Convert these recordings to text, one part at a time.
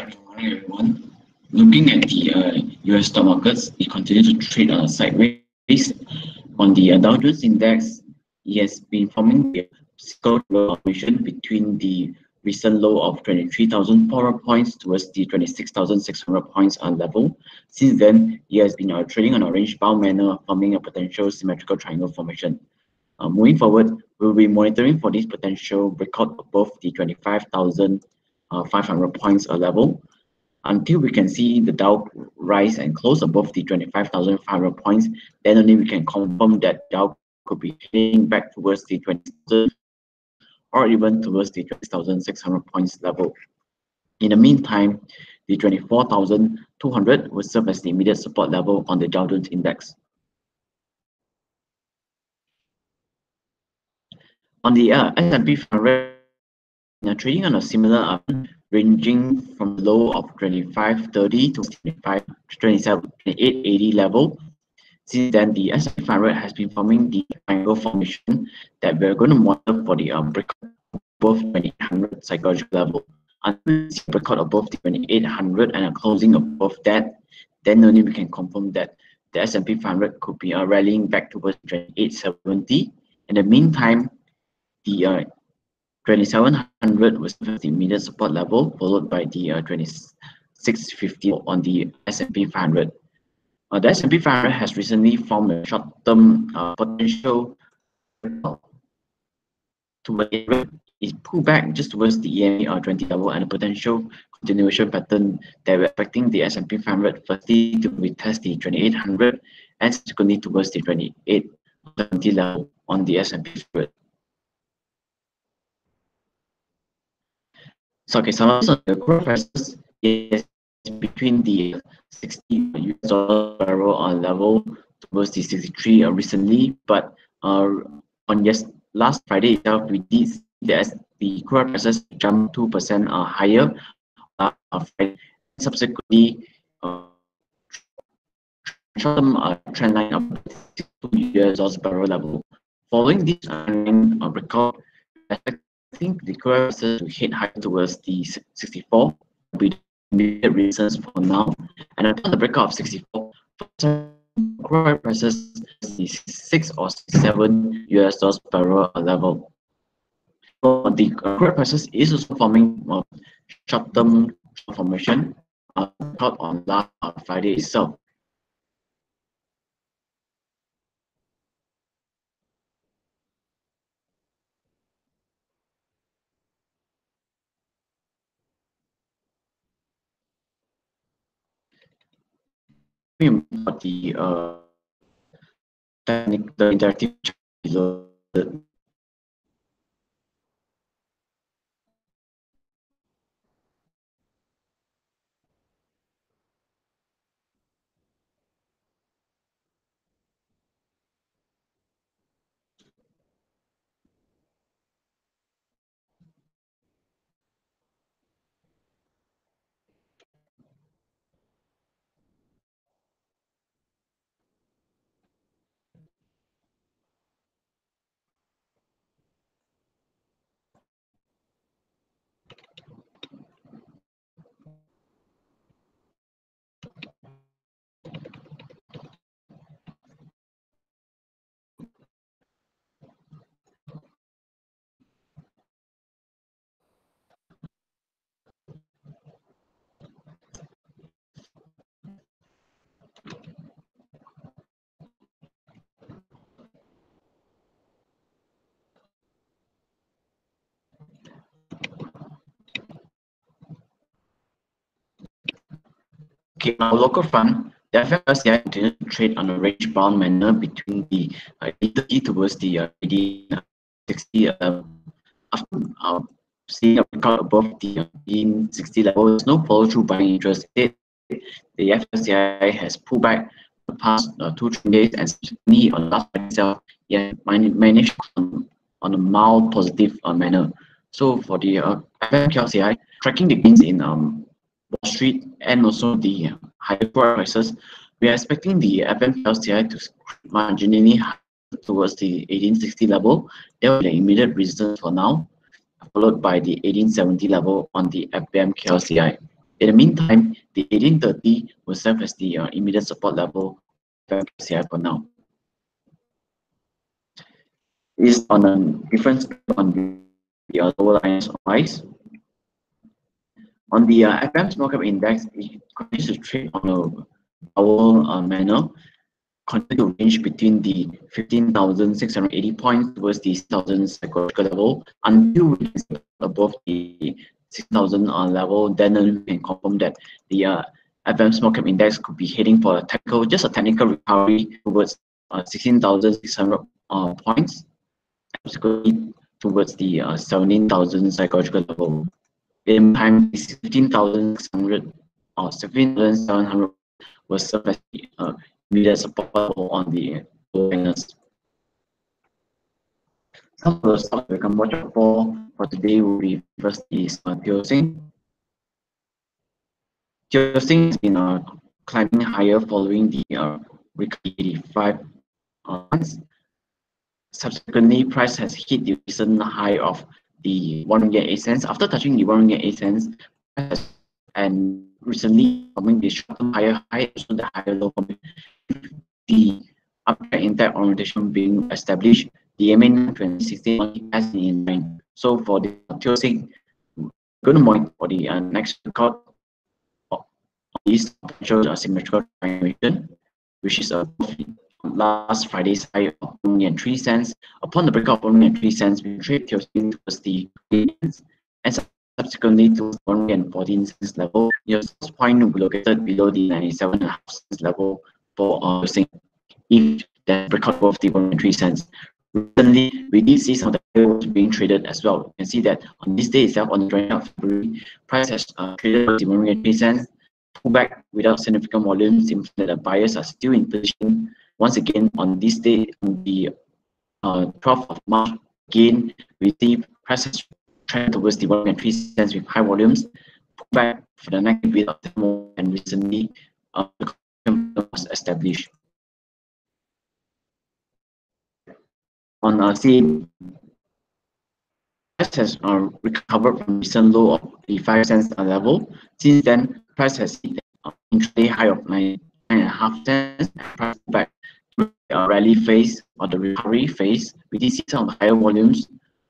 Good morning, everyone. Looking at the US stock markets, it continues to trade on a sideways. On the Dow Jones Index, it has been forming the cyclical formation between the recent low of 23,400 points towards the 26,600 points level. Since then, it has been trading on a range-bound manner, forming a potential symmetrical triangle formation. Moving forward, we'll be monitoring for this potential breakout above the 25,500 points level until we can see the Dow rise and close above the 25,500 points. Then only we can confirm that Dow could be heading back towards the 20,000 or even towards the 20,600 points level. In the meantime, the 24,200 will serve as the immediate support level on the Dow Jones Index. On the S&P 500, trading on a similar ranging from low of 2530 to 2880 level. Since then, the S&P 500 has been forming the triangle formation that we're going to monitor for the breakout above 2800 psychological level. Until we see breakout above the 2800 and a closing above that, then only we can confirm that the S&P 500 could be rallying back towards 2870. In the meantime, the 2700 was the immediate support level, followed by the 2650 on the S&P 500. The S&P 500 has recently formed a short-term potential to is pulled back just towards the EMA 20 level and a potential continuation pattern that we're expecting the S&P 500 firstly to retest the 2800 and subsequently towards the 2870 level on the S&P 500. So okay, some of the growth prices is between the 60 US dollar barrel level towards the 63 recently, but on last Friday itself, we did see that the crude prices jumped 2% higher. Subsequently, short-term trend line of 62 US dollars barrel level. Following this breakout, I think the crude prices to head higher towards the 64 with immediate reasons for now. And upon the breakout of 64, crude prices the 6 or 7 US dollars barrel level. So the crude prices is also forming short-term formation out on last Friday itself. About the interactive below the okay, our local fund, the FMLCI continues to trade on a range-bound manner between the 80 towards the 60. After seeing a breakout above the 60 level, there's no follow-through buying interest. The FMLCI has pulled back the past 2-3 days, and certainly on last Friday itself, it managed on a mild positive manner. So for the FMLCI, tracking the gains in Wall Street and also the higher crude prices, we are expecting the FMLCI to marginally towards the 1860 level. That will be the immediate resistance for now, followed by the 1870 level on the FMLCI. In the meantime, the 1830 will serve as the immediate support level for for now. Is on a different scale on the lower lines of price. On the FM small cap index, it continues to trade on a downward manner, continue to range between the 15,680 points towards the 6,000 psychological level until we get above the 6,000 level. Then we can confirm that the FM small cap index could be heading for just a technical recovery towards 16,600 points, subsequently towards the 17,000 psychological level. In time, 15,600 or 17,700 was served as the immediate support level on the miners. Some of the stocks we can watch out for today will be first is Teosing. Teosing has been climbing higher following the recovery 85 months. Subsequently, price has hit the recent high of the $1.08 after touching the $1.08, and recently forming the short-term higher high, also the higher low. The uptrend intact orientation being established, the MA 2016 has been in mind. So for the Teosing, going to monitor for the next record of this potential symmetrical triangulation, which is last Friday's high of $1.03. Upon the breakout of $1.03, we trade Teosing towards the and subsequently to $1.14 level. Your source point will be located below the 97.5 cents level for Teosing. If that breakout of the $1.03. Recently, we did see some of the levels being traded as well. You can see that on this day itself, on the 20th of February, price has traded the $1.03, pullback without significant volume, seems that the buyers are still in position. Once again, on this day, on the 12th of March, again, we see price has trend towards the $1.03 with high volumes, pullback for the next bit of time, and recently the was established. On CA, price has recovered from recent low of the 5 cents level. Since then, price has hit an intraday high of 9.5 cents and price back to a rally phase or the recovery phase. We did see some higher volumes,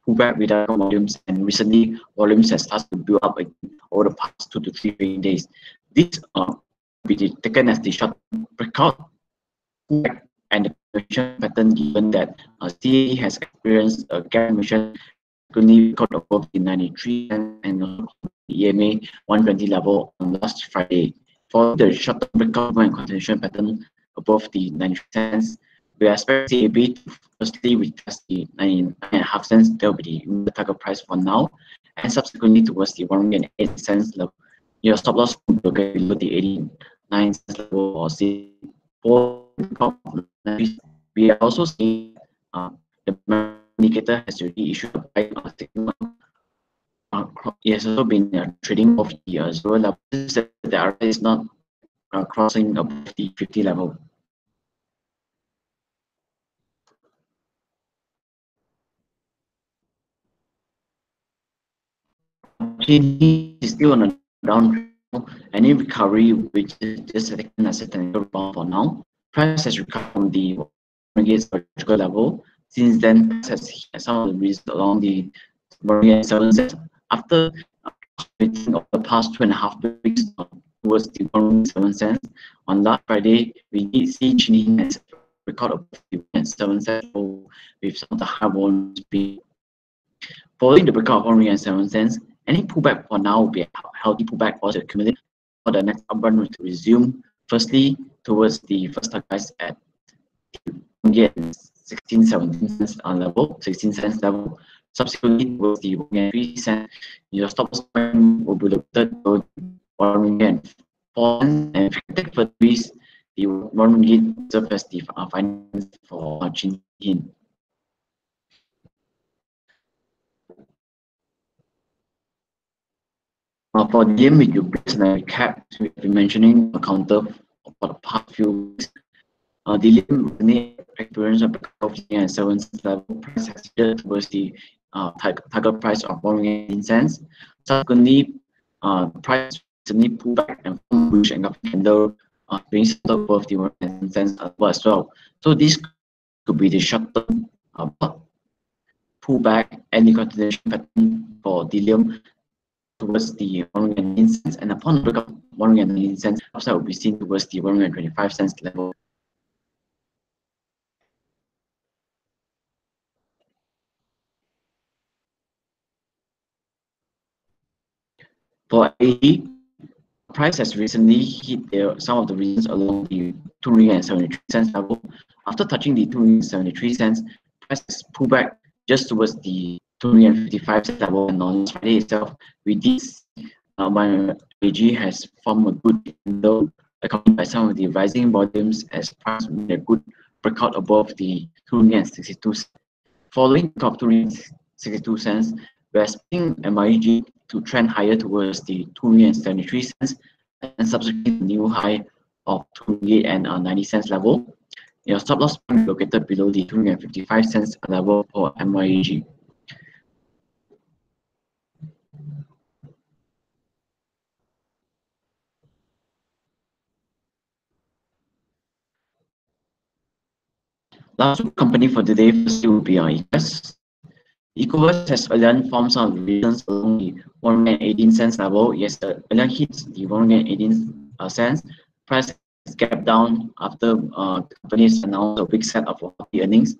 pullback without volumes, and recently volumes has started to build up again over the past 2 to 3 trading days. This will be taken as the short breakout pullback and the correction pattern, given that CAE has experienced a gap formation record above the 93 and the EMA 120 level on last Friday. For the short-term breakout and continuation pattern above the 93 cents, we expect CAB to firstly retest the 99.5 cents. That will be the target price for now, and subsequently towards the 108 cents level. Your stop loss will be below the 89 cents level or see for we are also seeing the indicator has already issued a buy signal. It has also been trading off the 0 level. The RSI is not crossing above the 50 level. Is still on a down. Any recovery which is just taken as a technical rebound for now. Price has recovered from the psychological level. Since then, price has hit some of the reasons along the 7 cents after of the past 2.5 weeks towards the 7 cents. On last Friday, we did see Chinese has record of the 7 cents with some of the high volumes being following the breakout of 7 cents. Any pullback for now will be a healthy pullback for the accumulate for the next uptrend to resume. Firstly, towards the first price at 16-17 cents level, 16 cents level. Subsequently, towards the 3 cents, your stop loss point will be located to 1.04 and if you take for this, the 1 ringgit serve as the finance for Chin. For the limit, you based on a recap, we've been mentioning a counter for the past few weeks. The limit experience of the 7 cents level price has hit towards the target price of 1.18 cents. Subsequently, price recently pulled back and formed a bullish engulfing candle, being settled above the 110 cents level as well. So this could be the short-term pullback and the continuation pattern for Delium towards the 119 cents, and upon breakout 119 cents, upside will be seen towards the 125 cents level. For AE, price has recently hit some of the regions along the 2.73 level. After touching the 2.73, price has pulled back just towards the 2.55 level, and on Friday itself, we did see my AG has formed a good candle accompanied by some of the rising volumes as price made a good breakout above the 2.62. Following the top 2.62 cents, we're expecting MIG to trend higher towards the 2.73 cents and subsequently the new high of 2.90 cents level. Your stop loss point located below the 2.55 cents level for MIG. Last company for today first will be ECOWAS. ECOWAS has again formed some resistance along the 1.18 level. Yes, again hits the 1.18 Price gap down after companies announced a big set of earnings.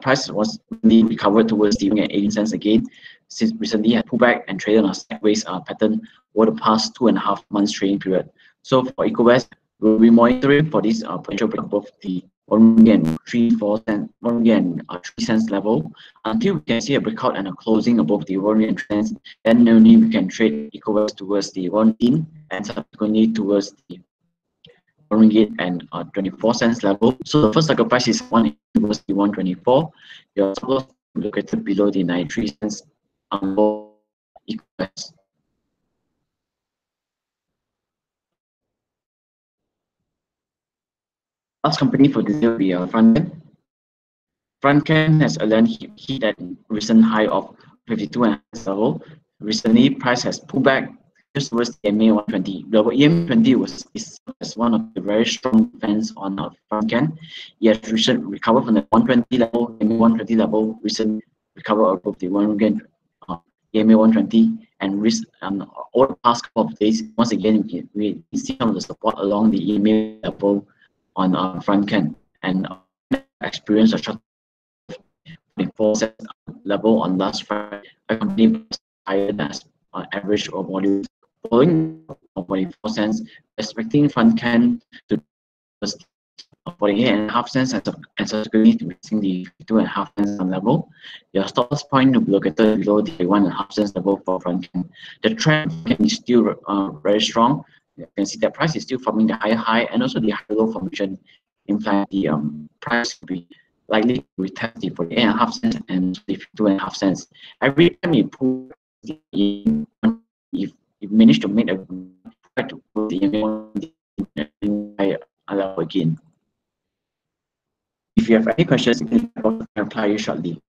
Price was really recovered towards the 1.18 again, since recently had pulled back and traded on a sideways pattern over the past 2.5 months trading period. So for ECOWAS, we'll be monitoring for this potential break above the 1.3 level until we can see a breakout and a closing above the 1.3. Then only we can trade ECOWAS towards the 1.10 and subsequently towards the 1.24 level. So the first target price is 1 towards the 124. Your stop loss located below the 93 cents ECOWAS. Last company for this will be Frontend. Frontend has again hit that recent high of 52.5 level. Recently, price has pulled back just towards the MA120. The EMA120 is one of the very strong defense on Frontend. It has recently recovered from the 120 level, MA120 level, recently recovered above the 1 EMA120, and over the past couple of days, once again, we see some of the support along the EMA level on Frontend, and experience a short 24 cents level on last Friday, a company higher than average or volume. Following 44 cents, expecting Frontend to 48.5 cents and subsequently to reaching the 2.5 cents level. Your stop loss point will be located below the 1.5 cents level for Frontend. The trend is still very strong. You can see that price is still forming the higher high and also the higher low formation, implying the price will be likely to retest the 48.5 cents and the 2.5 cents. Every time you pull if you manage to make a to put the level again. If you have any questions, you can reply you shortly.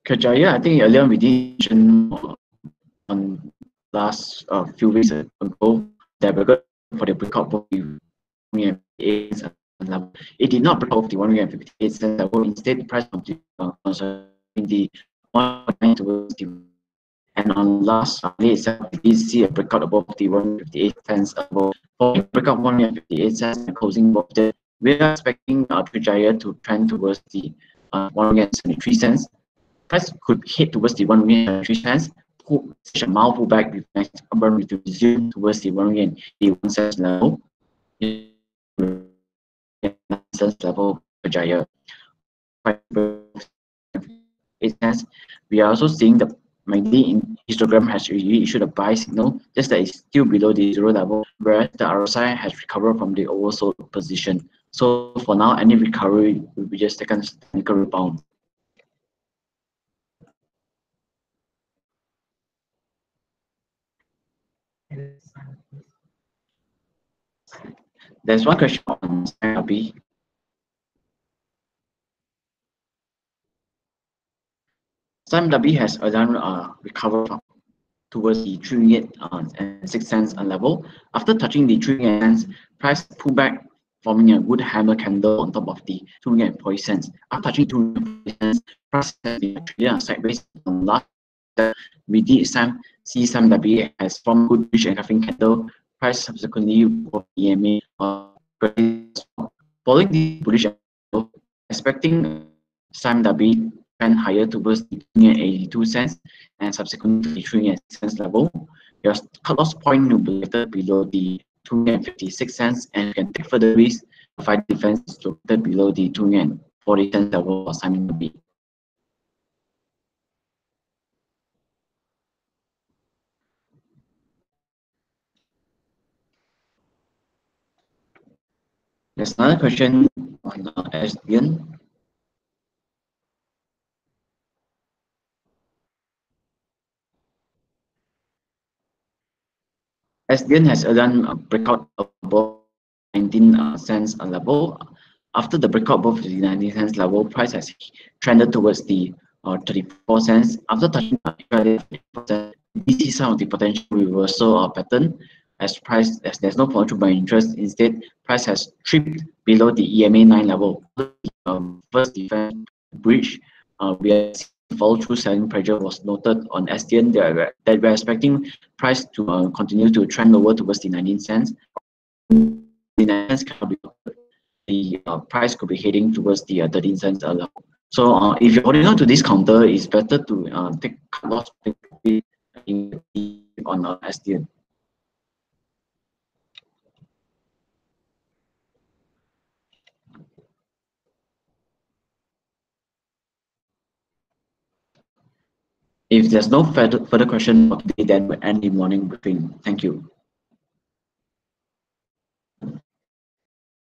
Kajaya, I think earlier we did mention on last few weeks ago that we're going for the breakout for the 158 level. It did not break off the 158 level. Instead, the price continued in the 1 towards the, and on last Sunday itself, we did see a breakout above the 158 cents level. For the breakout 158 cents and closing above that, we are expecting Kajaya to trend towards the 173 cents. Price could hit towards the 173 cents. Such a mild pullback with next upward to resume towards the 181 cents level. Level Jaya. We are also seeing the MACD histogram has issued a buy signal, just that it's still below the 0 level, whereas the RSI has recovered from the oversold position. So for now, any recovery will be just taken as a technical rebound. There's one question on RB. SIMW has again recovered towards the 3 ringgit and 6 cents level. After touching the 3 ringgit cents, price pulled back, forming a good hammer candle on top of the 2 ringgit and 40 cents. After touching 2 ringgit and 40 cents, price has been traded sideways on last. We did see SIMW has formed good bullish engulfing candle. Price subsequently for EMA following the bullish candle, expecting SIMW trend higher towards the 82 cents and subsequently 3 cents level. Your cut loss point will be located below the 256 cents, and you can take further risk to fight defense located below the 240 cents level for SIMW. There's another question on SDN. SDN has done a breakout above 19 cents level. After the breakout above the 19 cents level, price has trended towards the 34 cents. After touching we see some of the potential reversal pattern as there's no potential by interest. Instead, price has tripped below the EMA 9 level. First defense breach, we are follow through selling pressure was noted on SDN that we're expecting price to continue to trend lower towards the 19 cents. The 19 cents the price could be heading towards the 13 cents level. So if you're holding on to this counter, it's better to take cut loss on SDN. If there's no further question for today, then we'll end the morning briefing. Thank you.